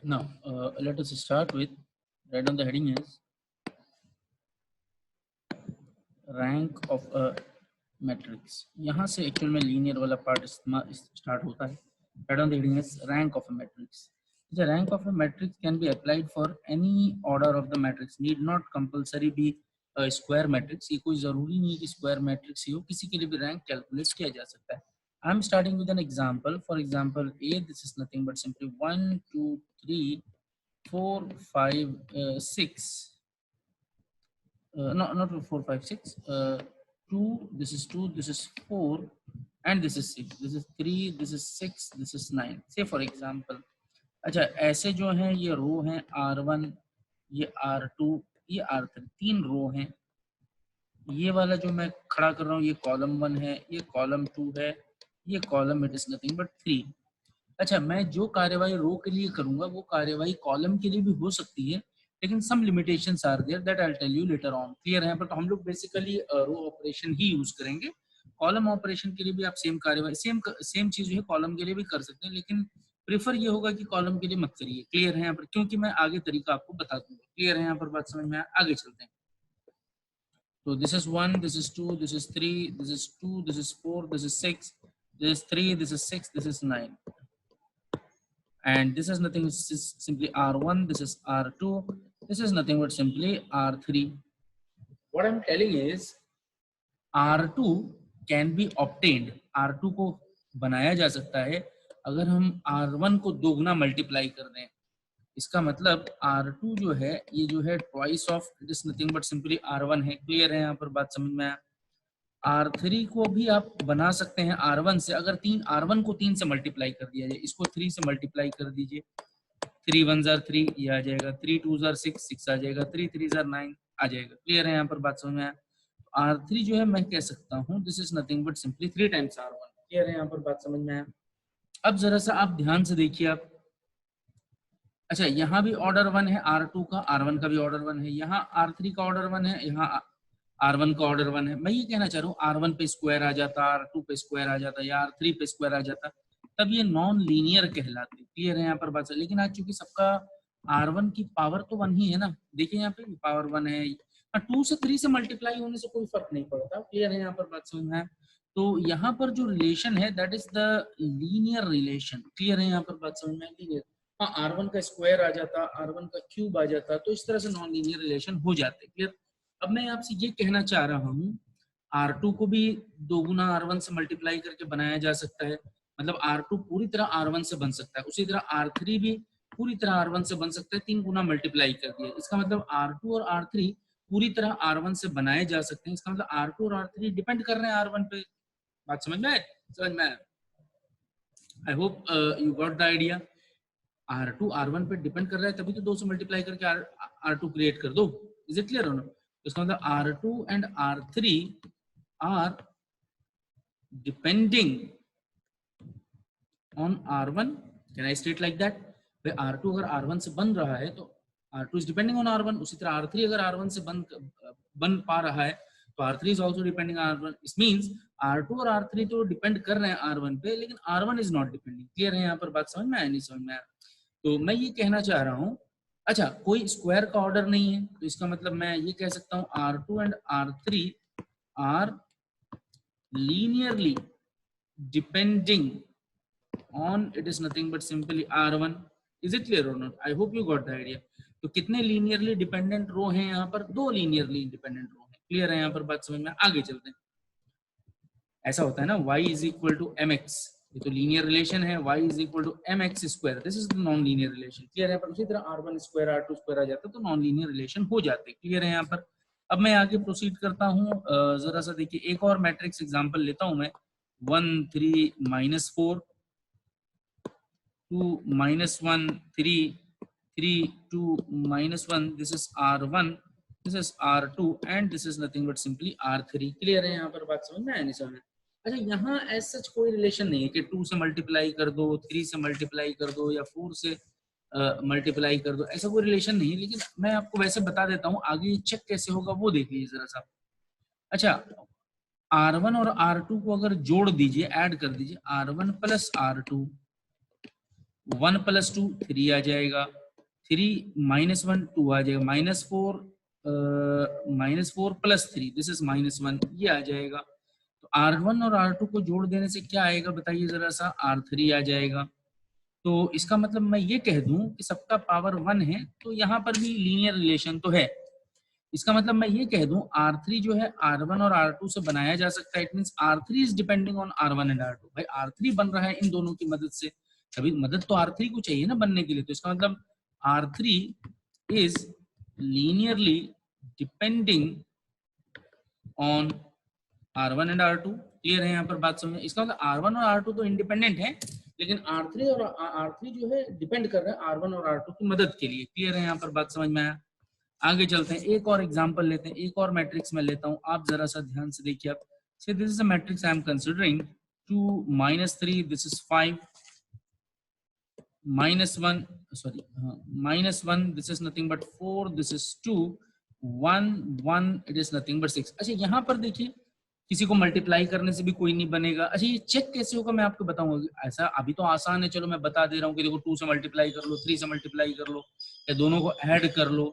Now, let us start with, right on the heading is rank of a matrix. यहाँ से actual में linear वाला part start होता है. Right on the heading is rank of a matrix. The rank of a matrix can be applied for any order of the matrix. Need not compulsory be a square matrix. ये कोई जरूरी नहीं है कि square matrix ही हो, किसी के लिए भी रैंक कैलकुलेट किया जा सकता है. I am starting with an example. For example, A, this is nothing but simply 1, 2, 3, 4, 5, 6. Not 4, 5, 6. 2, this is 2, this is 4, and this is 6. This is 3, this is 6, this is 9. Say for example, अच्छा ऐसे जो हैं ये रो हैं R1, ये R2, ये R3, 3 रो हैं. ये वाला जो मैं खड़ा कर रहा हूँ ये कॉलम 1 है, ये कॉलम 2 है, ये column it is nothing but 3. अच्छा, मैं जो कार्यवाही रो के लिए करूंगा वो कार्यवाही कॉलम के लिए भी हो सकती है, लेकिन some limitations are there that I will tell you later on. Clear है? बट हम लोग बेसिकली रो ऑपरेशन ही यूज करेंगे. कॉलम ऑपरेशन के लिए भी आप सेम कार्यवाही सेम चीज जो है कॉलम के लिए भी कर सकते हैं, लेकिन प्रेफर ये होगा कि कॉलम के लिए मत करिए. क्लियर है यहाँ पर? क्योंकि मैं आगे तरीका आपको बता दूंगा. क्लियर है यहाँ पर? बात समझ में? आगे चलते हैं. So this is 1, this is 2, this is 3, this is 2, this is 4, this is 6, this is 3, this is 6, this is 9. And this is nothing, this is simply R1, this is R2, this is nothing but simply R3. What I'm telling is R2 can be obtained. R2 को बनाया जा सकता है अगर हम R1 को दोगुना multiply कर दें. इसका मतलब R2 जो है ये जो है twice of it is nothing but simply R1 है. क्लियर है यहाँ पर? बात समझ में आया? R3 को भी आप बना सकते हैं R1 से. अगर R1 को 3 से मल्टीप्लाई कर दिया जाए, इसको 3 से मल्टीप्लाई कर दीजिए, 3 1 जार 3 ये आ जाएगा, 3 2 जार 6 6 आ जाएगा, 3 3 जार 9 आ जाएगा. क्लियर है यहाँ पर? बात समझ में आया? R3 जो है मैं कह सकता हूँ this is nothing but simply 3 times R1. Clear है यहाँ पर? बात समझ में आया? अब जरा सा आप ध्यान से देखिए आप. अच्छा, यहाँ भी ऑर्डर 1 है R2 का, R1 का भी ऑर्डर 1 है, यहाँ R3 का ऑर्डर 1 है, यहाँ R1 का ऑर्डर 1 है. मैं ये कहना चाह रहा हूँ R1 पे स्क्वायर आ जाता, R2 पे स्क्वायर आ जाता या R3 पे स्क्वायर आ जाता, तब ये नॉन लीनियर कहलाते. क्लियर है यहाँ पर? बात. लेकिन आज चूंकि सबका R1 की पावर तो 1 ही है ना. देखिए यहाँ पे पावर 1 है. 2 से 3 से मल्टीप्लाई होने से कोई फर्क नहीं पड़ता. क्लियर है यहाँ पर? बात समझ में है? तो यहाँ पर जो रिलेशन है that is the linear relation. Clear है यहाँ पर? बात समझ में? लीनियर. हाँ, R1 का स्क्वायर आ जाता, R1 का क्यूब आ जाता, तो इस तरह से नॉन लीनियर रिलेशन हो जाते. क्लियर? अब मैं आपसे ये कहना चाह रहा हूँ R2 को भी दोगुना R1 से मल्टीप्लाई करके बनाया जा सकता है. मतलब R2 पूरी तरह R1 से बन सकता है, उसी तरह R3 भी पूरी तरह R1 से बन सकता है. 3 गुना मल्टीप्लाई कर दिया. इसका मतलब R2 और R3 पूरी तरह R1 से बनाए जा सकते हैं. इसका मतलब R2 और R3 डिपेंड कर रहे हैं R1 पे. बात समझ में आए? समझ में आया? आई hope you got the idea. R2 R1 पे डिपेंड कर रहा है, तभी तो 2 से मल्टीप्लाई करके R2 क्रिएट कर दो. Is it clear? इसका मतलब R2 and R3 are depending on R1. Can I state like that? भाई R2 अगर R1 से बन रहा है तो R2 is depending on R1. उसी तरह R3 अगर R1 से बन पा रहा है तो R3 is also depending on R1. It means R2 और R3 तो डिपेंड कर रहे हैं R1 पे, लेकिन R1 is not depending. Clear है यहाँ पर? बात समझ में आया? नहीं समझ में आया? तो मैं ये कहना चाह रहा हूँ, अच्छा कोई स्क्वायर का ऑर्डर नहीं है, तो इसका मतलब मैं ये कह सकता हूँ R2 and R3 are linearly depending on it is nothing but simply R1. Is it clear और not? I hope you got the idea. तो कितने लीनियरली डिपेंडेंट रो हैं यहाँ पर? 2 लीनियरली डिपेंडेंट रो हैं. क्लियर है यहाँ पर? बात समझ में? आगे चलते हैं. ऐसा होता है ना, y is equal to mx, ये तो लीनियर रिलेशन है. y is equal to mx square, this is the non linear relation. Clear है? पर उसी तरह R1 स्क्वायर R2 स्क्वायर आ जाता है तो नॉन लीनियर रिलेशन हो जाते. क्लियर है यहाँ पर? अब मैं आगे प्रोसीड करता हूँ. जरा सा देखिए, एक और मैट्रिक्स एग्जांपल लेता हूँ मैं. 1 3 -4, 2 -1 3 3 2 -1. This is R1, this is R2 and this is nothing but simply R3. Clear है यहाँ पर? बात समझ में आया? नहीं समझ में? अच्छा, यहाँ एज सच कोई रिलेशन नहीं है कि 2 से मल्टीप्लाई कर दो, 3 से मल्टीप्लाई कर दो या 4 से मल्टीप्लाई कर दो, ऐसा कोई रिलेशन नहीं है. लेकिन मैं आपको वैसे बता देता हूँ, आगे चेक कैसे होगा वो देख लीजिए जरा सा. अच्छा, R1 और R2 को अगर जोड़ दीजिए, ऐड कर दीजिए, R1 प्लस R2 1 + 2 3 आ जाएगा, 3 - 1 2 आ जाएगा, -4 + 3 दिस इज -1 ये आ जाएगा। तो R1 और R2 को जोड़ देने से क्या आएगा बताइए जरा सा, R3 आ जाएगा। तो इसका मतलब मैं ये कह दूं कि सबका पावर 1 है, तो यहाँ पर भी लीनियर रिलेशन तो है। इसका मतलब मैं ये कह दूं R3 जो है R1 और R2 से बनाया जा सकता है। It means R3 is depending on R1 and R2। भाई R3 बन रहा है इन दोनों की मदद से, तभी मदद तो R3 को चाहिए ना बनने के लिए। तो इसका मतलब R3 is linearly depending on R1 and R2। Clear है यहाँ पर बात समझ? इसका मतलब R1 और R2 तो इंडिपेंडेंट है, लेकिन R3 और R3 जो है डिपेंड कर रहे हैं R1 और R2 की मदद के लिए। क्लियर है यहाँ पर बात समझ में आया? आगे चलते हैं, एक और एग्जांपल लेते हैं, एक और मैट्रिक्स में लेता हूं, आप जरा सा ध्यान से देखिए। आप से this is a matrix I am considering 2 -3 this is 5 -1 sorry -1 this is nothing but 4 this is 2 1 1 it is nothing but 6। अच्छा यहाँ पर देखिए किसी को मल्टीप्लाई करने से भी कोई नहीं बनेगा। अच्छा ये चेक कैसे होगा मैं आपको बताऊंगा। ऐसा अभी तो आसान है, चलो मैं बता दे रहा हूँ कि देखो 2 से मल्टीप्लाई कर लो, 3 से मल्टीप्लाई कर लो, या दोनों को ऐड कर लो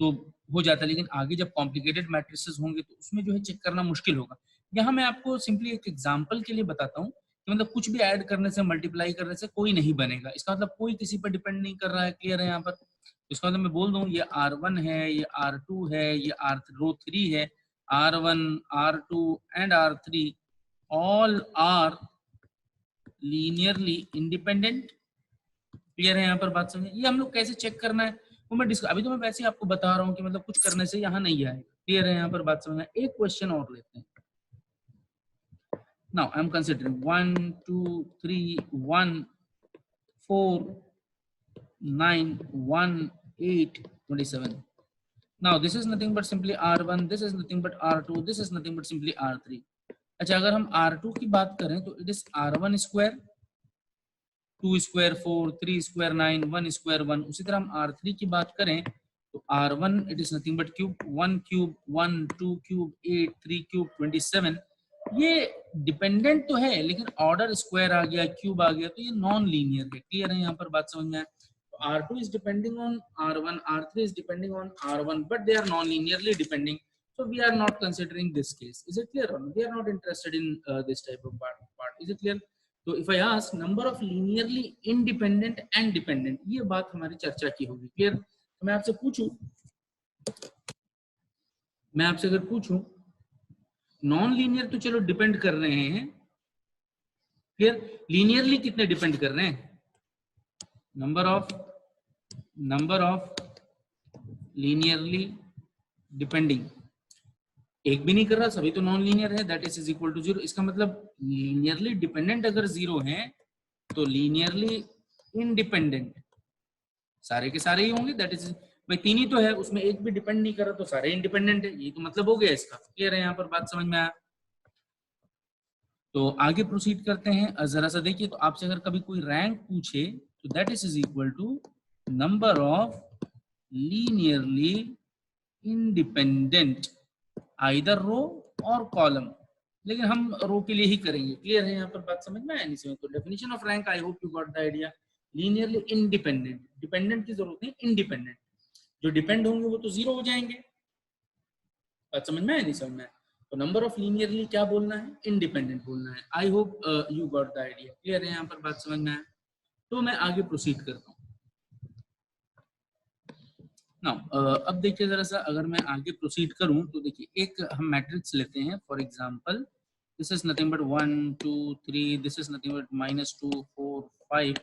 तो हो जाता है। लेकिन आगे जब कॉम्प्लिकेटेड मैट्रिसेस होंगे तो उसमें जो है चेक करना मुश्किल होगा। यहाँ मैं आपको सिंपली एक एग्जांपल के लिए बताता हूँ कि मतलब कुछ भी ऐड करने से, मल्टीप्लाई करने से कोई नहीं बनेगा। इसका मतलब कोई किसी पर डिपेंड नहीं कर रहा है। क्लियर है यहाँ पर? इसका मतलब मैं बोल दूं ये R1 है, ये R2 है, ये रो 3 है, R1 R2 and R3 all are linearly independent। Clear है यहाँ पर बात समझे? ये हम लोग कैसे चेक करना है वो मैं अभी तो मैं वैसे ही आपको बता रहा हूँ कि मतलब कुछ करने से यहाँ नहीं आएगा। क्लियर है यहाँ पर बात समझना? एक क्वेश्चन और लेते हैं। Now I am considering 1 2 3 1 4 9 1 8 27। Now this is nothing but simply R1, this is nothing but R2, this is nothing but simply R3। अच्छा अगर हम R2 की बात करें तो it is R1 square 2 square 4 3 square 9 1 square 1। उसी तरह हम R3 की बात करें तो R1 it is nothing but cube 1 cube 1 2 cube 8 3 cube 27। ये डिपेंडेंट तो है लेकिन ऑर्डर स्क्वायर आ गया, क्यूब आ गया, तो ये नॉन लीनियर है। क्लियर है यहाँ पर बात समझ में आए? R2 is depending on R1, R3 is depending on R1, but they are non-linearly depending. So we are not considering this case. Is it clear or no? We are not interested in this type of part. Is it clear? So if I ask number of linearly independent and dependent, ये बात हमारी चर्चा की होगी। Clear? तो मैं आपसे अगर पूछूं नॉन लीनियर तो चलो डिपेंड कर रहे हैं, क्लियर? लीनियरली कितने डिपेंड कर रहे हैं? नंबर ऑफ लीनियरली डिपेंडिंग एक भी नहीं कर रहा, सभी तो नॉन लीनियर है, दैट इज इक्वल टू 0। इसका मतलब लीनियरली डिपेंडेंट अगर 0 है तो लीनियरली इंडिपेंडेंट सारे के सारे ही होंगे। दैट इज भाई 3 ही तो है, उसमें एक भी डिपेंड नहीं कर रहा तो सारे इंडिपेंडेंट है। ये तो मतलब हो गया इसका। क्लियर है यहाँ पर बात समझ में आया? तो आगे प्रोसीड करते हैं। जरा सा देखिए, तो आपसे अगर कभी कोई रैंक पूछे तो that is equal to number of linearly independent either row और कॉलम, लेकिन हम रो के लिए ही करेंगे। क्लियर है यहाँ पर बात समझ में आया? नहीं समझ तो definition of rank I hope you got the idea. Linearly independent, dependent की जरूरत नहीं, इंडिपेंडेंट। जो डिपेंड होंगे वो तो 0 हो जाएंगे। बात समझ में आया? नहीं समझ में आया? तो नंबर ऑफ लीनियरली क्या बोलना है? इंडिपेंडेंट बोलना है। आई hope you got the idea. Clear है यहाँ पर बात समझ में आया? तो मैं आगे प्रोसीड करता हूँ। अब देखिए जरा सा, अगर मैं आगे प्रोसीड करूं तो देखिए एक हम मैट्रिक्स लेते हैं। For example this is nothing but 1 2 3, this is nothing but -2 4 5।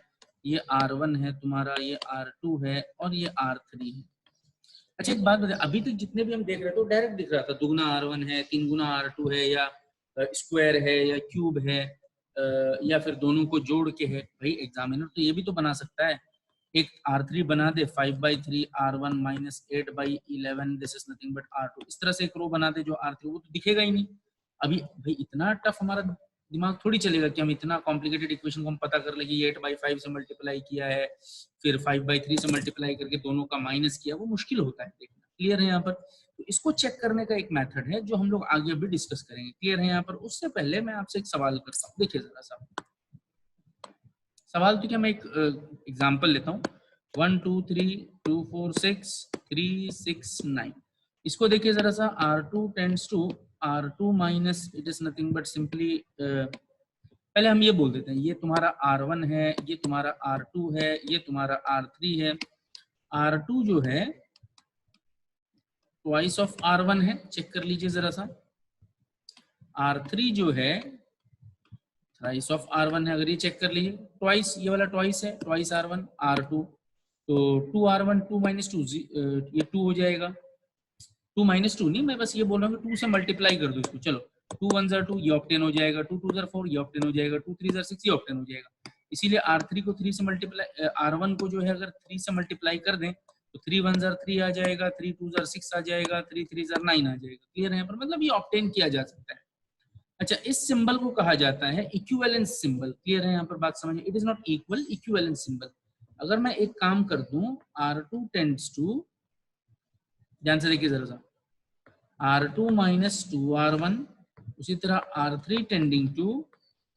ये R1 है तुम्हारा, ये R2 है और ये R3 है। अच्छा एक बात बताइए, अभी तक जितने भी हम देख रहे थे तो डायरेक्ट दिख रहा था दुगुना R1 है, 3 गुना R2 है, या स्क्वायर है, या क्यूब है, या फिर दोनों को जोड़ के है। भाई एग्जामिनर तो ये भी तो बना सकता है, एक R3 बना दे 5/3 R1 -8/11 this is nothing but R2। इस तरह से एक रो बना दे जो R3, वो तो दिखेगा ही नहीं। अभी भाई इतना टफ हमारा दिमाग थोड़ी चलेगा कि हम इतना कॉम्प्लिकेटेड इक्वेशन को हम पता कर ले कि 8/5 से मल्टीप्लाई किया है, फिर 5/3 से मल्टीप्लाई करके दोनों का माइनस किया। वो मुश्किल होता है देखना। क्लियर है यहाँ पर? तो इसको चेक करने का एक मेथड है जो हम लोग आगे अभी डिस्कस करेंगे। क्लियर है यहाँ पर? उससे पहले मैं आपसे एक सवाल करता हूँ। देखिए जरा सा सवाल तो क्या, मैं एक एग्जांपल लेता हूँ। 1 2 3 2 4 6 3 6 9। इसको देखिए जरा सा, R2 tends to R2 minus it is nothing but simply, पहले हम ये बोल देते हैं, ये तुम्हारा R1 है, ये तुम्हारा R2 है, ये तुम्हारा R3 है। R2 जो है ट्वाइस ऑफ R1 है, चेक कर लीजिए जरा सा। R3 जो है थ्राइस ऑफ R1 है, अगर ये चेक कर लीजिए, ट्वाइस, ये वाला ट्वाइस है, ट्वाइस R1 R2, तो 2R1 2 माइनस 2 ये 2 हो जाएगा। 2 माइनस 2 नहीं, मैं बस ये बोल रहा हूँ कि 2 से मल्टीप्लाई कर दो इसको, चलो 2 1 2 ये ऑप्टेन हो जाएगा, 2 2 4 ये ऑप्टेन हो जाएगा, 2 3 6 ये ऑप्टेन हो जाएगा। इसीलिए R3 को 3 से मल्टीप्लाई, R1 को जो है अगर 3 से मल्टीप्लाई कर दें तो 3 1 3 आ जाएगा, 3 2 6 आ जाएगा, 3 3 9 आ जाएगा। क्लियर है यहाँ पर, मतलब ये ऑप्टेन किया जा सकता है। अच्छा, इस सिंबल को कहा जाता है इक्विवेलेंस सिंबल। क्लियर है यहाँ पर बात समझ? It is not equal, equivalence symbol. अगर मैं एक काम कर दूं, R2 टेंड्स टू, ध्यान से देखिए जरा सा, R2 माइनस 2R1, उसी तरह R3 tending to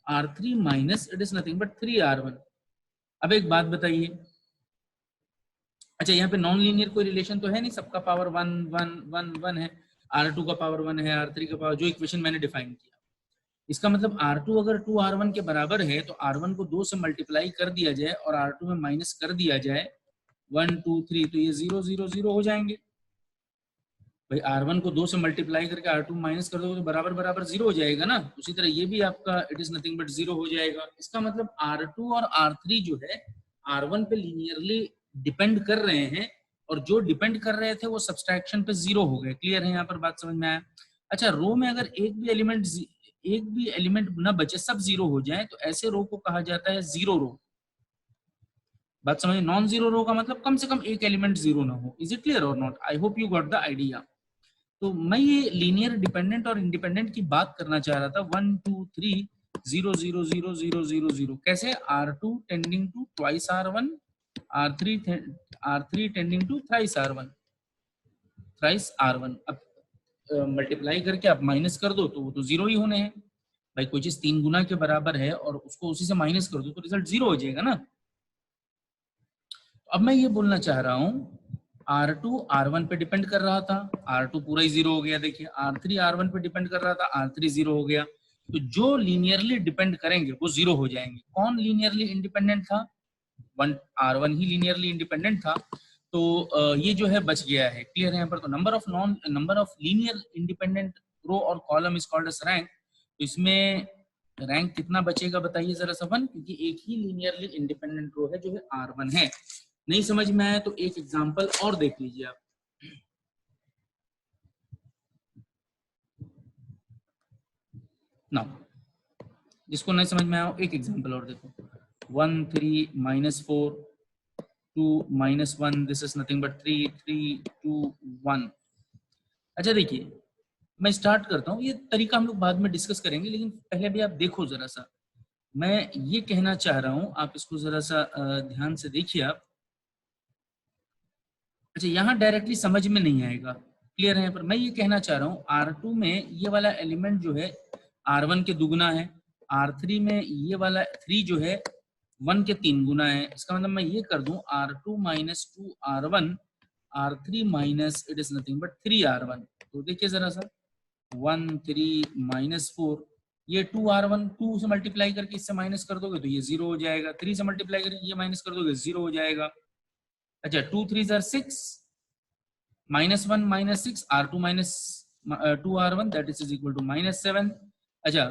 R3 minus it is nothing but 3R1। अब एक बात बताइए, अच्छा यहाँ पे नॉन लीनियर कोई रिलेशन तो है नहीं, सबका पावर 1 1 1 1 है, R2 का पावर 1 है, R3 का पावर, जो इक्वेशन मैंने डिफाइन किया। इसका मतलब R2 अगर 2R1 के बराबर है तो R1 को 2 से मल्टीप्लाई कर दिया जाए और R2 में माइनस कर दिया जाए 1 2 3, तो ये 0 0 0 हो जाएंगे। भाई R1 को 2 से मल्टीप्लाई करके R2 माइनस कर दोगे तो बराबर बराबर 0 हो जाएगा ना। उसी तरह ये भी आपका इट इज नथिंग बट 0 हो जाएगा। इसका मतलब R2 और R3 जो है R1 पे लीनियरली डिपेंड कर रहे हैं, और जो डिपेंड कर रहे थे वो सब्सट्रैक्शन पे 0 हो गए। क्लियर है यहाँ पर बात समझ में आया? अच्छा, रो में अगर एक भी एलिमेंट न बचे, सब 0 हो जाए, तो ऐसे रो को कहा जाता है जीरो रो। बात समझिए, नॉन जीरो रो का मतलब कम से कम एक एलिमेंट 0 ना हो। इज इट क्लियर और not? I hope you got the idea. तो मैं ये लीनियर डिपेंडेंट और इंडिपेंडेंट की बात करना चाह रहा था। 1 2 3 0 0 0 0 0 0 कैसे? R2 tending to twice R1, R3 tending to thrice R1। अब मल्टीप्लाई करके आप माइनस कर दो तो वो तो 0 ही होने हैं। भाई कोई चीज 3 गुना के बराबर है और उसको उसी से माइनस कर दो तो रिजल्ट 0 हो जाएगा ना। अब मैं ये बोलना चाह रहा हूँ, R2 R1 पे डिपेंड कर रहा था, R2 पूरा ही 0 हो गया। देखिए R3 R1 पे डिपेंड कर रहा था, R3 0 हो गया। तो जो लीनियरली डिपेंड करेंगे वो 0 हो जाएंगे। कौन लीनियरली इंडिपेंडेंट था? R1 ही लीनियरली इंडिपेंडेंट था। तो ये जो है बच गया है। क्लियर है यहाँ पर? तो number of linear independent row और column is called as rank. तो इसमें रैंक कितना बचेगा बताइए जरा सा? 1, क्योंकि एक ही लीनियरली इंडिपेंडेंट रो है जो है R1 है। नहीं समझ में आया तो एक एग्जांपल और देख लीजिए आप। ना, जिसको नहीं समझ में आया एक एग्जांपल और देखो। 1 3 -4 2 -1, दिस इज नथिंग बट 3 3 2 1। अच्छा देखिए, मैं स्टार्ट करता हूँ। ये तरीका हम लोग बाद में डिस्कस करेंगे, लेकिन पहले भी आप देखो जरा सा। मैं ये कहना चाह रहा हूँ, आप इसको जरा सा ध्यान से देखिए आप। अच्छा, यहाँ डायरेक्टली समझ में नहीं आएगा। क्लियर है? पर मैं ये कहना चाह रहा हूँ, R2 में ये वाला एलिमेंट जो है R1 के दुगुना है, R3 में ये वाला 3 जो है 1 के 3 गुना है। इसका मतलब मैं ये कर दूं, R2 minus 2R1, R3 minus it is nothing but 3R1। तो देखिए जरा सा, 1 3 -4, ये 2R1 2 से मल्टीप्लाई करके इससे माइनस कर दोगे तो ये 0 हो जाएगा। 3 से मल्टीप्लाई करके ये माइनस कर दोगे 0 हो जाएगा। अच्छा, 2 3 6, -1 -6, R2 minus 2R1 that is equal to -7। अच्छा,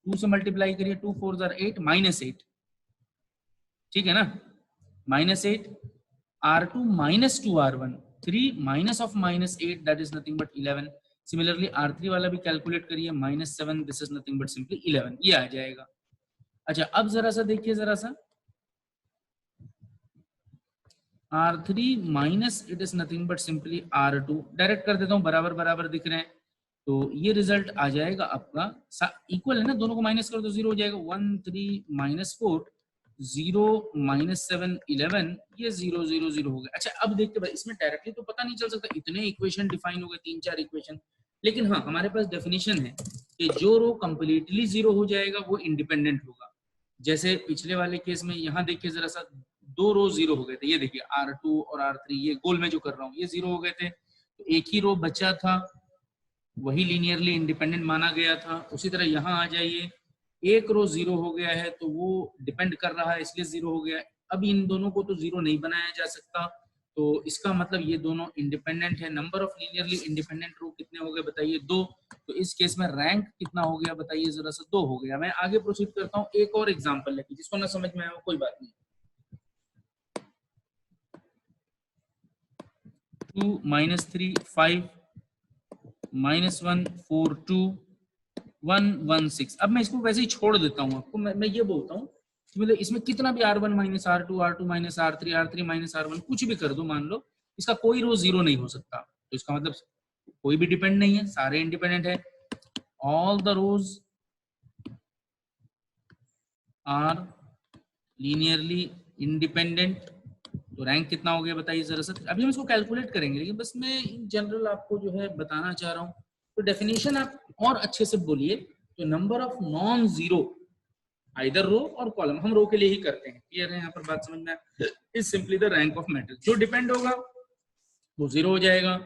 2 से मल्टीप्लाई करिए, 2 4 8, -8, ठीक है ना? -8, R2 minus 2R1, 3 minus of -8 that is nothing but 11। Similarly R3 वाला भी कैलकुलेट करिए, -7, this is nothing but simply 11, ये आ जाएगा। अच्छा, अब जरा सा देखिए जरा सा, R3 minus it is nothing but simply R2, direct कर देता हूँ, बराबर बराबर दिख रहे हैं। तो ये रिजल्ट आ जाएगा आपका, इक्वल है ना, दोनों को माइनस कर दो 0 हो जाएगा। 1 3 -4 0 -7 11, ये 0 0 0 हो गया। अच्छा, अब देखते भाई, इसमें डायरेक्टली तो पता नहीं चल सकता, इतने इक्वेशन डिफाइन हो गए, 3 4 इक्वेशन। लेकिन हाँ, हमारे पास डेफिनेशन है कि जो रो कंप्लीटली 0 हो जाएगा वो इंडिपेंडेंट होगा। जैसे पिछले वाले केस में यहाँ देखिए जरा सा, 2 रो जीरो हो गए थे, ये देखिए R2 और R3, ये गोल में जो कर रहा हूँ ये जीरो हो गए थे, तो एक ही रो बचा था, वही लीनियरली इंडिपेंडेंट माना गया था। उसी तरह यहाँ आ जाइए, एक रो जीरो हो गया है तो वो डिपेंड कर रहा है इसलिए जीरो हो गया है। अब इन दोनों को तो जीरो नहीं बनाया जा सकता, तो इसका मतलब ये दोनों इंडिपेंडेंट है। नंबर ऑफ लीनियरली इंडिपेंडेंट रो कितने हो गए बताइए, 2। तो इस केस में रैंक कितना हो गया बताइए जरा सा, 2 हो गया। मैं आगे प्रोसीड करता हूँ एक और एग्जांपल लेके, जिसको ना समझ में आया वो कोई बात नहीं। 2 -3 5 -1 4 2 1 1 6। अब मैं इसको वैसे ही छोड़ देता हूँ आपको, मैं ये बोलता हूँ कि मतलब इसमें कितना भी R1 - R2 R2 - R3 R3 - R1 कुछ भी कर दो, मान लो इसका कोई रो जीरो नहीं हो सकता, तो इसका मतलब कोई भी डिपेंड नहीं है, सारे इंडिपेंडेंट है। All the rows are linearly independent. तो रैंक कितना हो गया बताइए जरा सा। अभी हम इसको कैलकुलेट करेंगे, लेकिन बस मैं इन जनरल आपको जो है बताना चाह रहा हूँ। तो डेफिनेशन आप और अच्छे से बोलिए। तो number of non zero, either row और कॉलम, हम रो के लिए ही करते हैं, क्लियर है यहाँ पर बात समझ में? Is simply the rank of matrix. जो डिपेंड होगा वो जीरो हो जाएगा।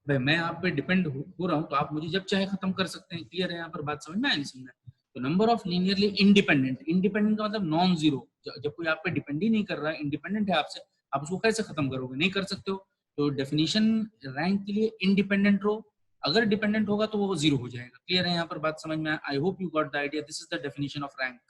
भाई मैं आप पे डिपेंड हो रहा हूँ तो आप मुझे जब चाहे खत्म कर सकते हैं, क्लियर है यहाँ पर बात समझ में? नहीं समझ में? तो number of linearly independent, independent का मतलब नॉन जीरो, जब कोई आप पे डिपेंड ही नहीं कर रहा है, इंडिपेंडेंट है आपसे, आप उसको कैसे खत्म करोगे? नहीं कर सकते हो। तो डेफिनेशन रैंक के लिए इंडिपेंडेंट रो, अगर डिपेंडेंट होगा तो वो जीरो हो जाएगा। क्लियर है यहाँ पर बात समझ में? आई hope you got the idea. This is the definition of rank.